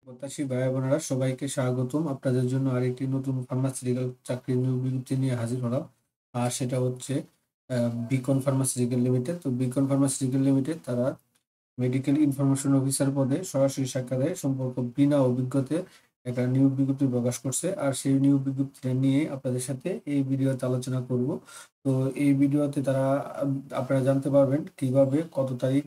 প্রত্যাশী ভাই বোনেরা সবাইকে স্বাগতম। আপনাদের জন্য আরেকটি নতুন ফার্মাসিউটিক্যাল চাকরির নিয়োগ বিজ্ঞপ্তি নিয়ে হাজির হলাম। আর সেটা হচ্ছে বিকন ফার্মাসিউটিক্যাল লিমিটেড। তো বিকন ফার্মাসিউটিক্যাল লিমিটেড তারা মেডিকেল ইনফরমেশন অফিসার পদে সরাসরি সাক্ষাৎকারে সম্পর্ক বিনা অভিজ্ঞতায় একটা নিয়োগ বিজ্ঞপ্তি প্রকাশ করছে। আর সেই নিয়োগ বিজ্ঞপ্তিটা নিয়ে আপনাদের সাথে এই ভিডিওতে আলোচনা করব। তো এই ভিডিওতে তারা আপনারা জানতে পারবেন কিভাবে, কত তারিখ,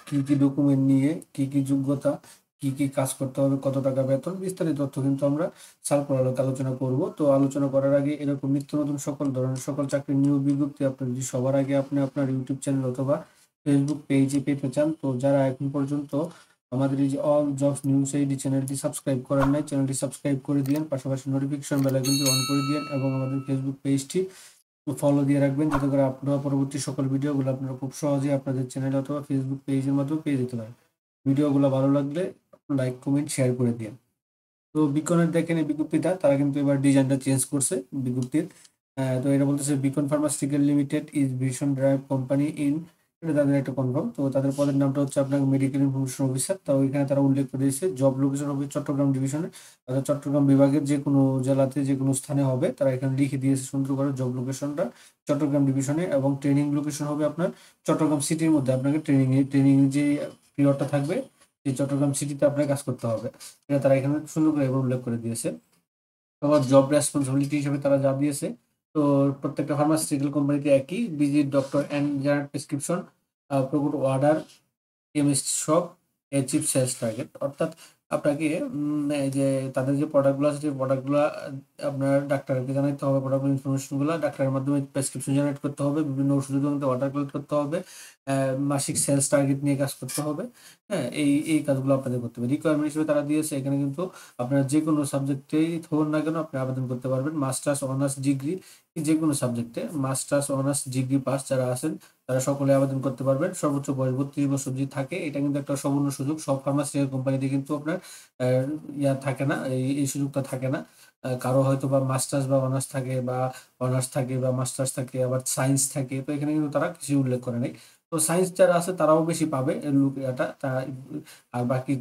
কি কি ডকুমেন্ট নিয়ে, কি কি যোগ্যতা, কি কি কাজ করতে হবে, কত টাকা বেতন, বিস্তারিত তথ্য কিন্তু আমরা সার্কুলার আলোকে আলোচনা করব। তো আলোচনা করার আগে এরকম নিত্য নতুন সকল ধরনের সকল চাকরির নিয়োগ বিজ্ঞপ্তি আপনি যদি সবার আগে আপনি আপনার ইউটিউব চ্যানেল অথবা ফেসবুক পেজে পেতে চান, তো যারা এখন পর্যন্ত আমাদের এই যে অল জবস নিউজ এই চ্যানেলটি সাবস্ক্রাইব করেন নাই, চ্যানেলটি সাবস্ক্রাইব করে দিন, পাশাপাশি নোটিফিকেশন বেল আইকনটি অন করে দিন এবং আমাদের ফেসবুক পেজটি ফলো দিয়ে রাখবেন, যাতে করে আপনারা পরবর্তী সকল ভিডিওগুলো আপনারা খুব সহজে আপনাদের চ্যানেল অথবা ফেসবুক পেজের মাধ্যমে পেয়ে যেতে পারেন। ভিডিওগুলো ভালো লাগলে লাইক, কমেন্ট, শেয়ার করে দিন। তো বিকনের দেখেন এই বিজ্ঞপ্তিটা তারা কিন্তু এবার ডিজাইনটা চেঞ্জ করছে বিজ্ঞপ্তির। তো এটা বলতেছে Beacon pharmaceutical limited is vision drive company in, এটা তাদের একটা কনফার্ম। তো তাদের পদের নামটা হচ্ছে আপনার মেডিকেল ইনফরমেশন অফিসার। তো এখানে তারা উল্লেখ করে দিয়েছে জব লোকেশন হবে চট্টগ্রাম ডিভিশনে, অর্থাৎ চট্টগ্রাম বিভাগের যে কোনো জেলাতে যে কোনো স্থানে হবে। তারা এখানে লিখে দিয়েছে সুন্দর করে জব লোকেশনটা চট্টগ্রাম ডিভিশনে, এবং ট্রেনিং লোকেশন হবে আপনার চট্টগ্রাম সিটির মধ্যে। আপনাকে ট্রেনিং যে পিরিয়ডটা থাকবে এই চট্টগ্রাম সিটিতে আপনার কাজ করতে হবে। এটা তারা এখানে সুন্দর করে এবার উল্লেখ করে দিয়েছে। আবার জব রেসপন্সিবিলিটি হিসেবে তারা যা দিয়েছে, তো প্রত্যেকটা ফার্মাসিউটিক্যাল কোম্পানিতে একই visit doctor and general prescription, procure order, chemist shop, cheap sales target. অর্থাৎ আপনাকে এই যে তাদের যে প্রোডাক্টগুলো আছে সেই প্রোডাক্টগুলো আপনার ডাক্তারকে জানাতে হবে। প্রোডাক্ট ইনফরমেশনগুলো ডাক্তারের মাধ্যমে প্রেসক্রিপশন জেনারেট করতে হবে, বিভিন্ন ওষুধের মধ্যে অর্ডার কালেক্ট করতে হবে, মাসিক সেলস টার্গেট নিয়ে কাজ করতে হবে। হ্যাঁ, এই কাজগুলো আপনাদের করতে হবে। রিকোয়ারমেন্ট হিসেবে তারা দিয়েছে এখানে কিন্তু আপনার যে কোনো সাবজেক্টেই হন না কেন আপনি আবেদন করতে পারবেন। মাস্টার্স, অনার্স, ডিগ্রি, যে কোনো সাবজেক্টে মাস্টার্স, অনার্স, ডিগ্রি পাস যারা আছেন তারা সকলে আবেদন করতে পারবেন। সর্বোচ্চ বয়স ৩২ বছর যদি থাকে, এটা কিন্তু একটা সুবর্ণ সুযোগ। সব ফার্মাসিউটিক্যাল কোম্পানিতে কিন্তু আপনার থাকে না, এই সুযোগটা থাকে না। কারো হয়তো বা মাস্টার্স বা অনার্স থাকে, বা অনার্স থাকে বা মাস্টার্স থাকে, আবার সায়েন্স থাকে। তো এখানে কিন্তু তারা কিছু উল্লেখ করে নাই। তো সায়েন্স যারা আছে তারাও বেশি পাবে এটা আর বাকি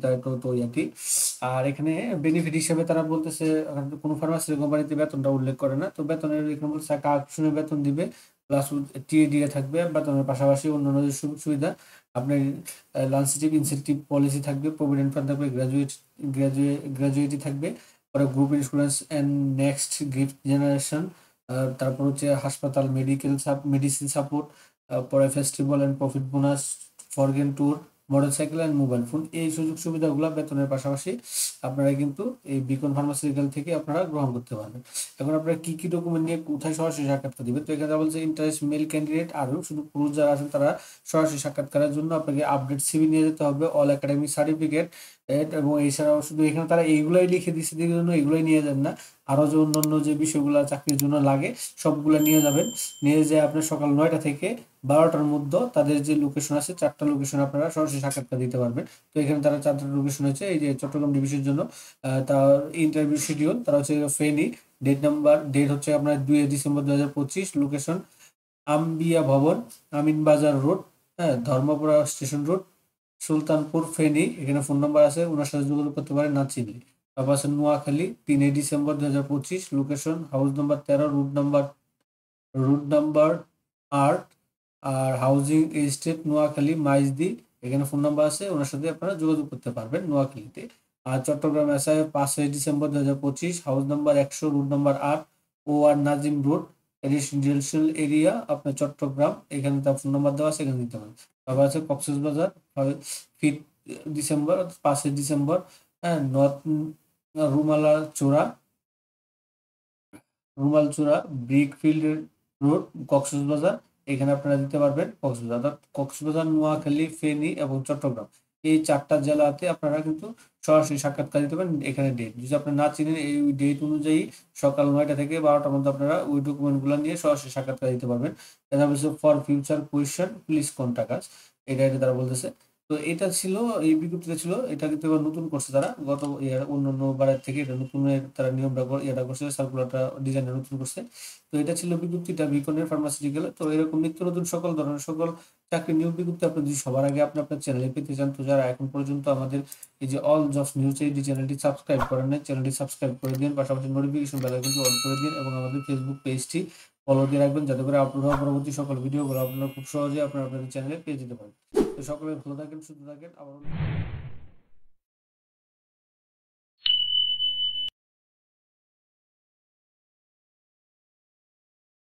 তো ইয়াটি। আর এখানে বেনিফিট হিসেবে তারা বলতেছে কোনো ফার্মাসিউটিক্যাল কোম্পানিতে বেতনটা উল্লেখ করে না। তো বেতনের এখানে বলছে আকর্ষণীয় বেতন দিবে, প্লাস টিএডিএ থাকবে বেতনের পাশাপাশি অন্যান্য যে সুযোগ সুবিধা আপনার লান্সিটিভ ইনসেন্টিভ পলিসি থাকবে, প্রভিডেন্ট ফান্ড থাকবে, গ্রাজুয়েটি থাকবে, পরে group insurance and next gift generation, তারপর হচ্ছে হাসপাতাল মেডিসিন সাপোর্ট, পরে festival and profit bonus, ফরগেন tour, motorcycle and mobile phone. এই সুযোগ সুবিধাগুলো বেতনের পাশাপাশি আপনারা কিন্তু এই বিকন ফার্মাসিউটিক্যাল থেকে আপনারা গ্রহণ করতে পারবেন। এখন আপনারা কি কি ডকুমেন্ট নিয়ে কোথায় সরাসরি সাক্ষাৎকার দিবেন, তো এখানে বলছে ইন্টারেস্ট মেল ক্যান্ডিডেট আরও শুধু পুরুষ যারা আছেন তারা সরাসরি সাক্ষাৎকারের জন্য আপনাকে আপডেট সিভি নিয়ে যেতে হবে, অল একাডেমিক সার্টিফিকেট, এবং এছাড়াও শুধু এখানে তারা এইগুলোই লিখে দিচ্ছে এই জন্য এগুলোই নিয়ে যান না, আরও যে অন্যান্য যে বিষয়গুলো চাকরির জন্য লাগে সবগুলো নিয়ে যাবেন। নিয়ে যেয়ে আপনার সকাল 9টা থেকে 12টার মধ্যে তাদের যে লোকেশন আছে 4টা লোকেশন আপনারা সরাসরি সাক্ষাৎকার দিতে পারবেন। তো এখানে তারা 4টা লোকেশন হচ্ছে এই যে চট্টগ্রাম ডিভিশনের জন্য। তার ইন্টারভিউ শিডিউল তারা হচ্ছে ফেনী, ডেট হচ্ছে আপনার 2 ডিসেম্বর 2025, লোকেশন আম্বিয়া ভবন, আমিনবাজার রোড, হ্যাঁ, ধর্মপুরা স্টেশন রোড, সুলতানপুর, ফেনী। এখানে ফোন নাম্বার আছে, ওনার সাথে যোগাযোগ করতে পারেন না চিনলে। তারপর আছে Noakhali, 3 December 2025, location house number 13, route number 8, আর হাউজিং এস্টেট নোয়াখালী মাইজদি। এখানে ফোন নাম্বার আছে, ওনার সাথে আপনারা যোগাযোগ করতে পারবেন নোয়াখালীতে। আর Chattogram SI 5 December 2025, house number 100, road number 8, O R Nazim road, residential area আপনার চট্টগ্রাম। এখানে তার ফোন নাম্বার দেওয়া আছে, এখানে দিতে পারেন। তারপর আছে কক্সবাজার, 5 ডিসেম্বর, 5 ডিসেম্বর, হ্যাঁ, নর্থ রুমালা চূড়া, রুমালচূড়া ব্রিকফিল্ড রোড, কক্সবাজার। এখানে আপনারা দিতে পারবেন কক্সবাজার, অর্থাৎ কক্সবাজার, নোয়াখালী, ফেনী এবং চট্টগ্রাম। এই 4টা জেলাতে আপনারা কিন্তু সরাসরি সাক্ষাৎকার দিতে পারেন। এখানে ডেট যদি আপনারা না চিনেন, এই ডেট অনুযায়ী সকাল 9টা থেকে 12টার মধ্যে আপনারা ওই ডকুমেন্টগুলো নিয়ে সরাসরি সাক্ষাৎকার দিতে পারবেন। এটা হচ্ছে for future question please contact আস, এটা তারা বলতেছে। তো এটা ছিল এই বিজ্ঞপ্তিটা ছিল এটা কিন্তু এবার নতুন করছে তারা। গত অন্যান্য বারের থেকে এটা নতুনের তারা নিয়মটা ইয়েটা করছে সার্কুলারটা ডিজাইনটা নতুন করছে। তো এটা ছিল বিজ্ঞপ্তিটা বিকনের ফার্মাসিউটিক্যাল। তো এরকম নিত্য নতুন সকল ধরনের সকল চাকরির নিয়োগ বিজ্ঞপ্তি আপনি যদি সবার আগে আপনি আপনার চ্যানেলে পেতে চান, তো যারা এখন পর্যন্ত আমাদের এই যে অল জবস নিউজ এইচডি চ্যানেলটি সাবস্ক্রাইব করেন নাই, চ্যানেলটি সাবস্ক্রাইব করে দিন। পাশাপাশি নোটিফিকেশন বেল আইকনটি অন করে দিন এবং আমাদের ফেসবুক পেজটি ফলো দিয়ে রাখবেন যাতে করে আপলোড হওয়া পরবর্তী সকল ভিডিওগুলো আপনারা খুব সহজে আপনাদের চ্যানেলে পেয়ে যেতে পারেন। তো সকলে ভালো থাকেন, সুস্থ থাকেন। আবার